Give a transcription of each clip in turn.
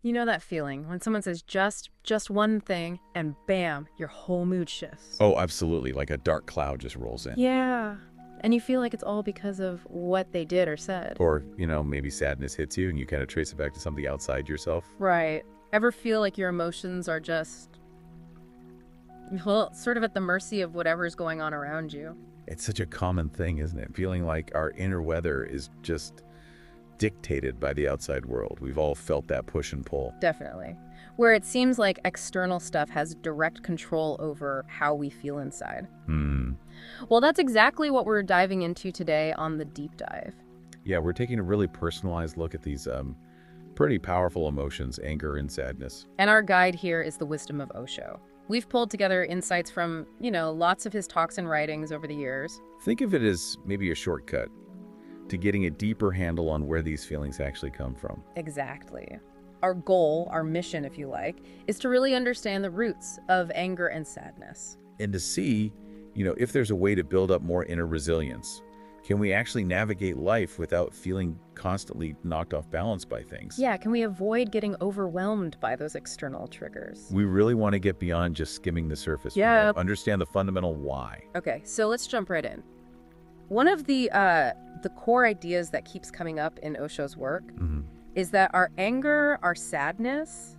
You know that feeling when someone says just one thing and bam, your whole mood shifts. Oh, absolutely. Like a dark cloud just rolls in. Yeah. And you feel like it's all because of what they did or said. Or, maybe sadness hits you and you kind of trace it back to something outside yourself. Right. Ever feel like your emotions are just, well, sort of at the mercy of whatever's going on around you? It's such a common thing, isn't it? Feeling like our inner weather is just dictated by the outside world. We've all felt that push and pull. Definitely. Where it seems like external stuff has direct control over how we feel inside. Well, that's exactly what we're diving into today on the deep dive. Yeah, we're taking a really personalized look at these pretty powerful emotions, anger and sadness. And our guide here is the wisdom of Osho. We've pulled together insights from, lots of his talks and writings over the years. Think of it as maybe a shortcut to getting a deeper handle on where these feelings actually come from. Exactly. Our goal, our mission, if you like, is to really understand the roots of anger and sadness. And to see, if there's a way to build up more inner resilience. Can we actually navigate life without feeling constantly knocked off balance by things? Yeah, can we avoid getting overwhelmed by those external triggers? We really want to get beyond just skimming the surface. Yeah. Understand the fundamental why. Okay, so let's jump right in. One of the core ideas that keeps coming up in Osho's work is that our anger, our sadness,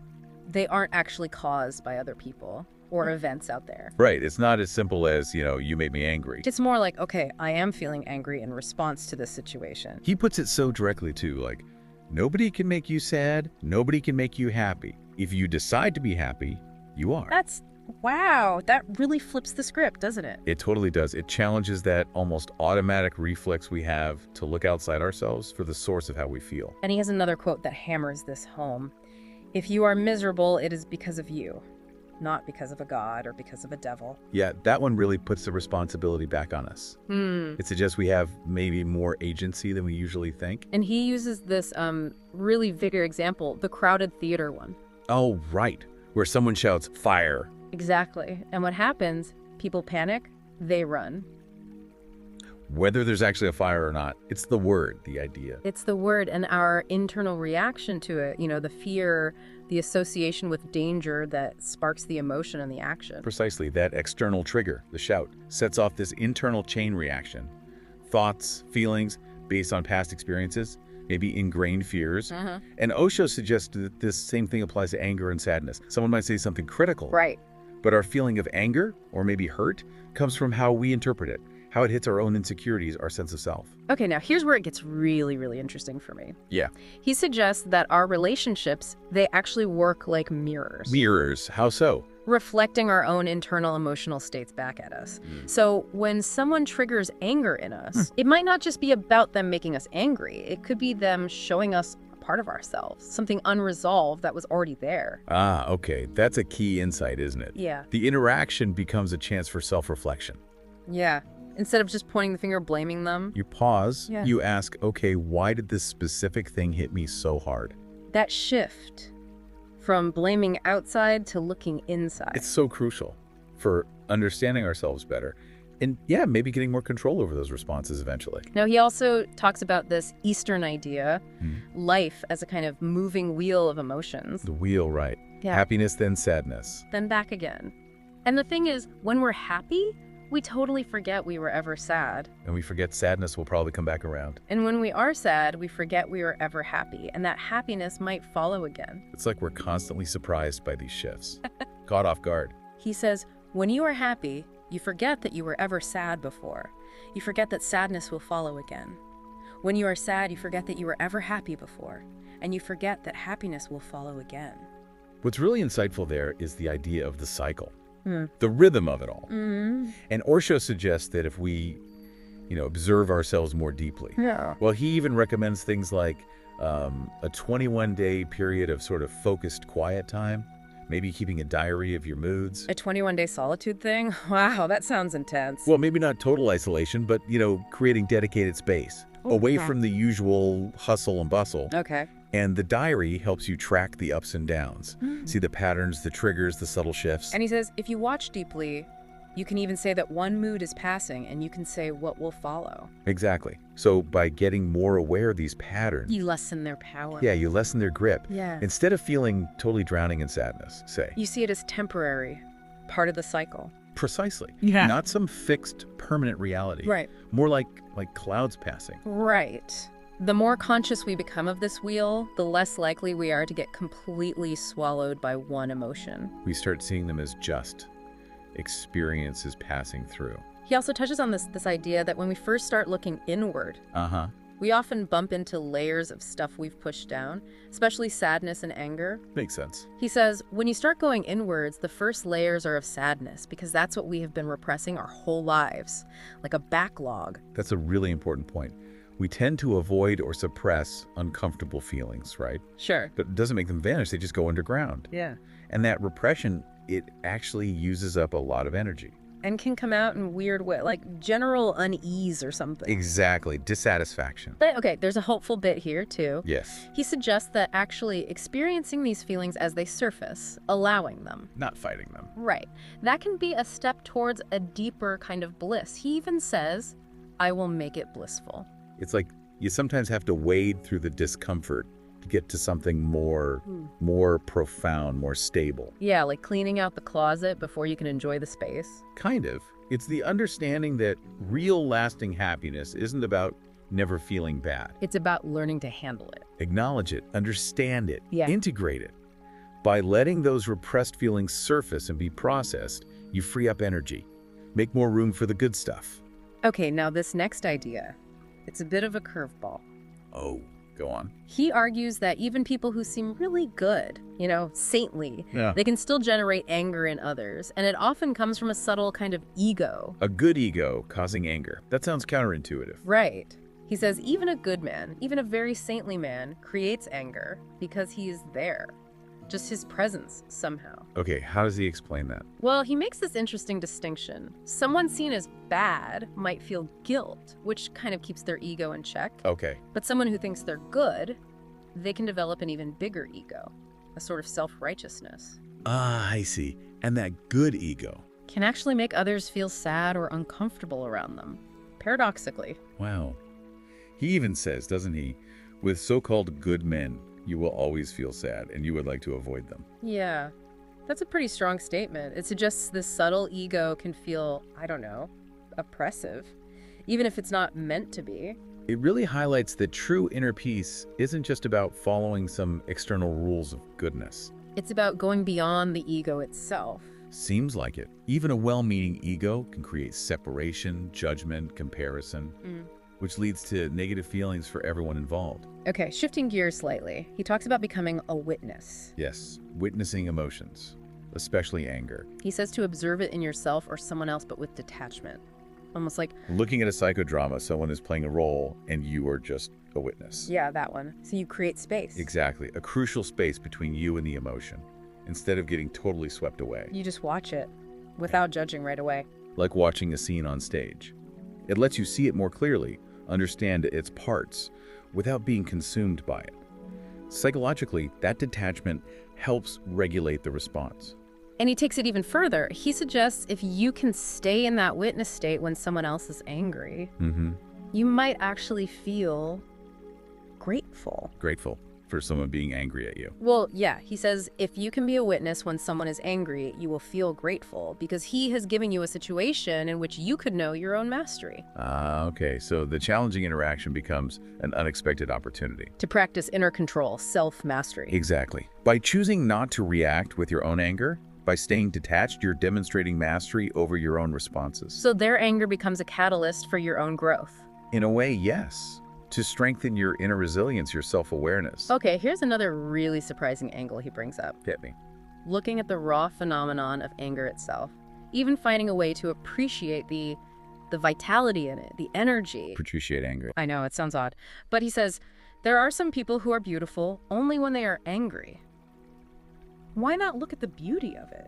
they aren't actually caused by other people or events out there. Right. It's not as simple as, you made me angry. It's more like, okay, I am feeling angry in response to this situation. He puts it so directly, too, like, nobody can make you sad, nobody can make you happy. If you decide to be happy, you are. Wow, that really flips the script, doesn't it? It totally does. It challenges that almost automatic reflex we have to look outside ourselves for the source of how we feel. And he has another quote that hammers this home. If you are miserable, it is because of you, not because of a god or because of a devil. Yeah, that one really puts the responsibility back on us. It suggests we have maybe more agency than we usually think. And he uses this really vigorous example, the crowded theater one. Oh, right. Where someone shouts, fire. Exactly. And what happens? People panic, they run. Whether there's actually a fire or not, it's the word, the idea. It's the word and our internal reaction to it, the fear, the association with danger that sparks the emotion and the action. Precisely, that external trigger, the shout, sets off this internal chain reaction. Thoughts, feelings, based on past experiences, maybe ingrained fears. And Osho suggests that this same thing applies to anger and sadness. Someone might say something critical. Right. But our feeling of anger, or maybe hurt, comes from how we interpret it, how it hits our own insecurities, our sense of self. Okay, now here's where it gets really, really interesting for me. Yeah. He suggests that our relationships, they actually work like mirrors. Mirrors, how so? Reflecting our own internal emotional states back at us. So when someone triggers anger in us, it might not just be about them making us angry. It could be them showing us part of ourselves, something unresolved that was already there. Ah, okay. That's a key insight, isn't it? Yeah. The interaction becomes a chance for self-reflection. Yeah. Instead of just pointing the finger, blaming them. You pause, Yeah. you ask, okay, why did this specific thing hit me so hard? That shift from blaming outside to looking inside. It's so crucial for understanding ourselves better. And yeah, maybe getting more control over those responses eventually. Now, he also talks about this Eastern idea, life as a kind of moving wheel of emotions. The wheel, right. Yeah. Happiness, then sadness. Then back again. And the thing is, when we're happy, we totally forget we were ever sad. And we forget sadness will probably come back around. And when we are sad, we forget we were ever happy, and that happiness might follow again. It's like we're constantly surprised by these shifts. Caught off guard. He says, when you are happy, you forget that you were ever sad before. You forget that sadness will follow again. When you are sad, you forget that you were ever happy before, and you forget that happiness will follow again. What's really insightful there is the idea of the cycle, the rhythm of it all. And Osho suggests that if we, observe ourselves more deeply. Yeah. Well, he even recommends things like a 21-day period of sort of focused quiet time, maybe keeping a diary of your moods. A 21-day solitude thing? Wow, that sounds intense. Well, maybe not total isolation, but, creating dedicated space away from the usual hustle and bustle. Okay. And the diary helps you track the ups and downs, see the patterns, the triggers, the subtle shifts. And he says, if you watch deeply, You can even say that one mood is passing, and you can say what will follow. Exactly. So by getting more aware of these patterns, You lessen their power. yeah, you lessen their grip. Yeah. Instead of feeling totally drowning in sadness, say. You see it as temporary, part of the cycle. Precisely. Yeah. Not some fixed, permanent reality. Right. More like clouds passing. Right. The more conscious we become of this wheel, the less likely we are to get completely swallowed by one emotion. We start seeing them as just experiences passing through. He also touches on this idea that when we first start looking inward, Uh-huh. we often bump into layers of stuff we've pushed down, especially sadness and anger. Makes sense. He says, when you start going inwards, the first layers are of sadness because that's what we have been repressing our whole lives, like a backlog. That's a really important point. We tend to avoid or suppress uncomfortable feelings, right? Sure. But it doesn't make them vanish, they just go underground. Yeah. And that repression, it actually uses up a lot of energy. And can come out in weird ways, like general unease or something. Exactly. Dissatisfaction. But okay, there's a hopeful bit here too. Yes. He suggests that actually experiencing these feelings as they surface, allowing them. Not fighting them. Right. That can be a step towards a deeper kind of bliss. He even says, I will make it blissful. It's like you sometimes have to wade through the discomfort to get to something more profound, more stable. Yeah, like cleaning out the closet before you can enjoy the space. Kind of. It's the understanding that real lasting happiness isn't about never feeling bad. It's about learning to handle it. Acknowledge it, understand it, Yeah. integrate it. By letting those repressed feelings surface and be processed, you free up energy, make more room for the good stuff. Okay, now this next idea, it's a bit of a curveball. Oh, go on. He argues that even people who seem really good, saintly, Yeah. they can still generate anger in others, and it often comes from a subtle kind of ego. A good ego causing anger. That sounds counterintuitive. Right. He says even a good man, even a very saintly man, creates anger because he is there. Just his presence, somehow. Okay, how does he explain that? Well, he makes this interesting distinction. Someone seen as bad might feel guilt, which kind of keeps their ego in check. Okay. But someone who thinks they're good, they can develop an even bigger ego, a sort of self-righteousness. Ah, I see. And that good ego. Can actually make others feel sad or uncomfortable around them, paradoxically. Wow. He even says, doesn't he, with so-called good men, you will always feel sad and you would like to avoid them. Yeah, that's a pretty strong statement. It suggests this subtle ego can feel, oppressive, even if it's not meant to be. It really highlights that true inner peace isn't just about following some external rules of goodness. It's about going beyond the ego itself. Seems like it. Even a well-meaning ego can create separation, judgment, comparison, which leads to negative feelings for everyone involved. Okay, shifting gears slightly, he talks about becoming a witness. Yes, witnessing emotions, especially anger. He says to observe it in yourself or someone else, but with detachment. Almost like, Looking at a psychodrama, someone is playing a role and you are just a witness. yeah, that one. So you create space. Exactly, a crucial space between you and the emotion, instead of getting totally swept away. You just watch it without judging right away. Like watching a scene on stage. It lets you see it more clearly, understand its parts, without being consumed by it. Psychologically, that detachment helps regulate the response. And he takes it even further. He suggests if you can stay in that witness state when someone else is angry, you might actually feel grateful. Grateful for someone being angry at you. Well, yeah, he says if you can be a witness when someone is angry, you will feel grateful because he has given you a situation in which you could know your own mastery. Okay, so the challenging interaction becomes an unexpected opportunity. To practice inner control, self-mastery. Exactly. By choosing not to react with your own anger, by staying detached, you're demonstrating mastery over your own responses. So their anger becomes a catalyst for your own growth. In a way, yes. To strengthen your inner resilience, your self-awareness. Okay, here's another really surprising angle he brings up. Hit me. Looking at the raw phenomenon of anger itself, even finding a way to appreciate the vitality in it, the energy. Appreciate anger. I know, it sounds odd. But he says, there are some people who are beautiful only when they are angry. Why not look at the beauty of it?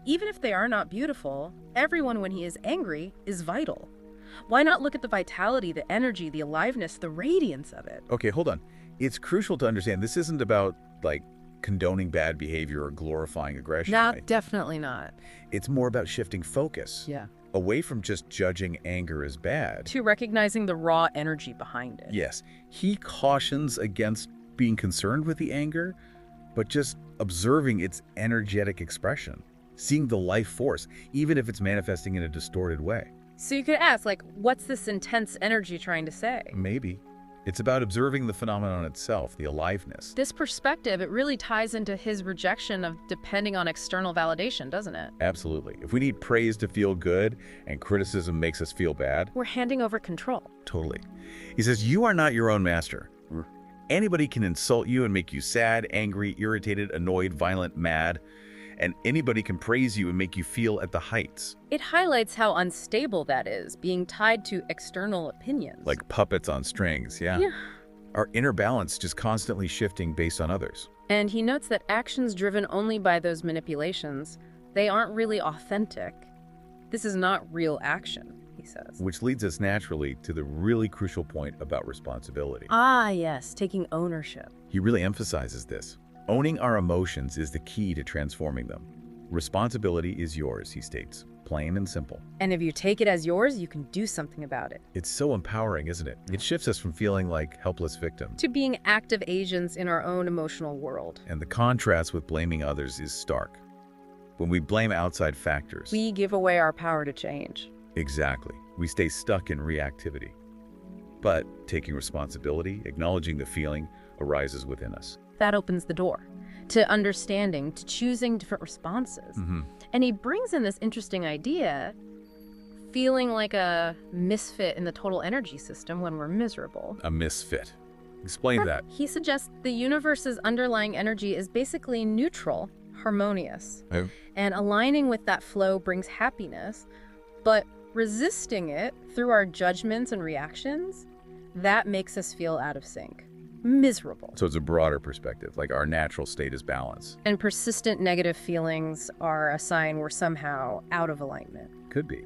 Even if they are not beautiful, everyone when he is angry is vital. Why not look at the vitality, the energy, the aliveness, the radiance of it? Okay, hold on. It's crucial to understand this isn't about, condoning bad behavior or glorifying aggression. No, right? definitely not. It's more about shifting focus. Yeah. Away from just judging anger as bad. To recognizing the raw energy behind it. Yes, he cautions against being concerned with the anger, but just observing its energetic expression, seeing the life force, even if it's manifesting in a distorted way. So you could ask, like, what's this intense energy trying to say? Maybe. It's about observing the phenomenon itself, the aliveness. This perspective, it really ties into his rejection of depending on external validation, doesn't it? Absolutely. If we need praise to feel good and criticism makes us feel bad. We're handing over control. Totally. He says, you are not your own master. Anybody can insult you and make you sad, angry, irritated, annoyed, violent, mad. And anybody can praise you and make you feel at the heights. It highlights how unstable that is, being tied to external opinions. Like puppets on strings, yeah. Our inner balance just constantly shifting based on others. And he notes that actions driven only by those manipulations, they aren't really authentic. This is not real action, he says. Which leads us naturally to the really crucial point about responsibility. Ah, yes, taking ownership. He really emphasizes this. Owning our emotions is the key to transforming them. Responsibility is yours, he states, plain and simple. And if you take it as yours, you can do something about it. It's so empowering, isn't it? It shifts us from feeling like helpless victims to being active agents in our own emotional world. And the contrast with blaming others is stark. When we blame outside factors, we give away our power to change. Exactly. We stay stuck in reactivity. But taking responsibility, acknowledging the feeling, arises within us. That opens the door to understanding, to choosing different responses. And he brings in this interesting idea, feeling like a misfit in the total energy system when we're miserable. A misfit. Explain that. He suggests the universe's underlying energy is basically neutral, harmonious. And aligning with that flow brings happiness, but resisting it through our judgments and reactions, that makes us feel out of sync. Miserable. So it's a broader perspective, like our natural state is balance. And persistent negative feelings are a sign we're somehow out of alignment. Could be.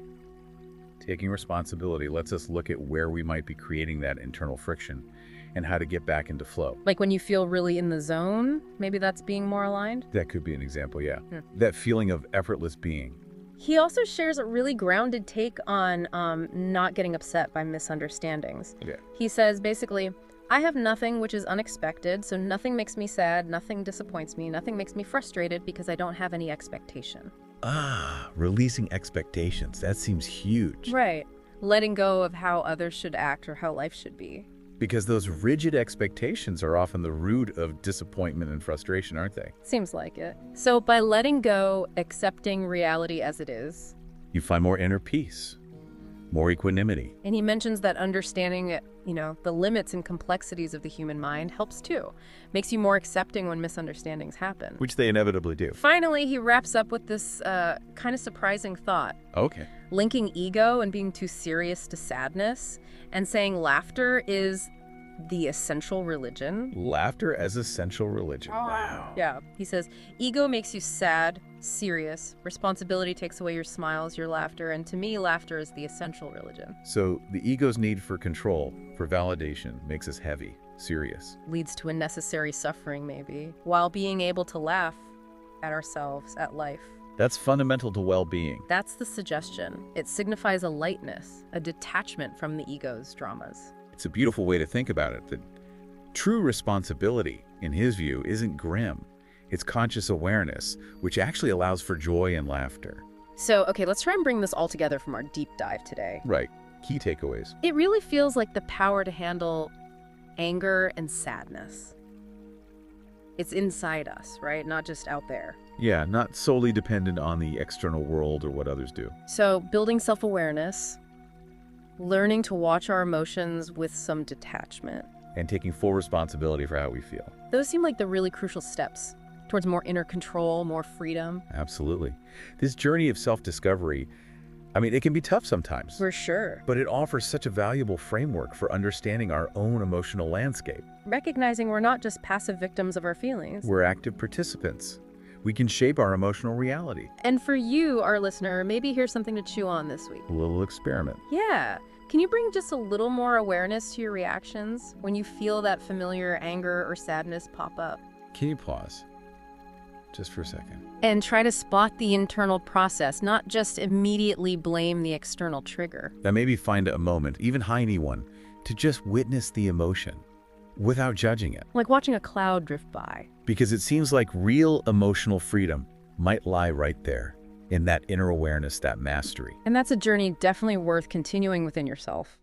Taking responsibility lets us look at where we might be creating that internal friction and how to get back into flow. Like when you feel really in the zone, maybe that's being more aligned? That could be an example, yeah. That feeling of effortless being. He also shares a really grounded take on not getting upset by misunderstandings. He says, basically, I have nothing which is unexpected, so nothing makes me sad, nothing disappoints me, nothing makes me frustrated because I don't have any expectation. Ah, releasing expectations. That seems huge. Right. Letting go of how others should act or how life should be. Because those rigid expectations are often the root of disappointment and frustration, aren't they? Seems like it. So by letting go, accepting reality as it is, you find more inner peace, more equanimity. And he mentions that understanding, the limits and complexities of the human mind helps too. Makes you more accepting when misunderstandings happen. Which they inevitably do. Finally, he wraps up with this kind of surprising thought. Okay. Linking ego and being too serious to sadness, and saying laughter is the essential religion. Laughter as essential religion. Wow. Yeah. He says, ego makes you sad, serious. Responsibility takes away your smiles, your laughter. And to me, laughter is the essential religion. So the ego's need for control, for validation, makes us heavy, serious. Leads to unnecessary suffering, maybe, while being able to laugh at ourselves, at life. That's fundamental to well-being. That's the suggestion. It signifies a lightness, a detachment from the ego's dramas. It's a beautiful way to think about it, that true responsibility, in his view, isn't grim. It's conscious awareness, which actually allows for joy and laughter. So, okay, let's try and bring this all together from our deep dive today. Right. Key takeaways. It really feels like the power to handle anger and sadness. It's inside us, right? Not just out there. Yeah, not solely dependent on the external world or what others do. So, building self-awareness, learning to watch our emotions with some detachment. And taking full responsibility for how we feel. Those seem like the really crucial steps towards more inner control, more freedom. Absolutely. This journey of self-discovery, it can be tough sometimes. For sure. But it offers such a valuable framework for understanding our own emotional landscape. Recognizing we're not just passive victims of our feelings. We're active participants. We can shape our emotional reality. And for you, our listener, maybe here's something to chew on this week. A little experiment. Yeah. Can you bring just a little more awareness to your reactions when you feel that familiar anger or sadness pop up? Can you pause? just for a second. And try to spot the internal process, not just immediately blame the external trigger. Now maybe find a moment, even tiny one, to just witness the emotion without judging it. Like watching a cloud drift by. Because it seems like real emotional freedom might lie right there, in that inner awareness, that mastery. And that's a journey definitely worth continuing within yourself.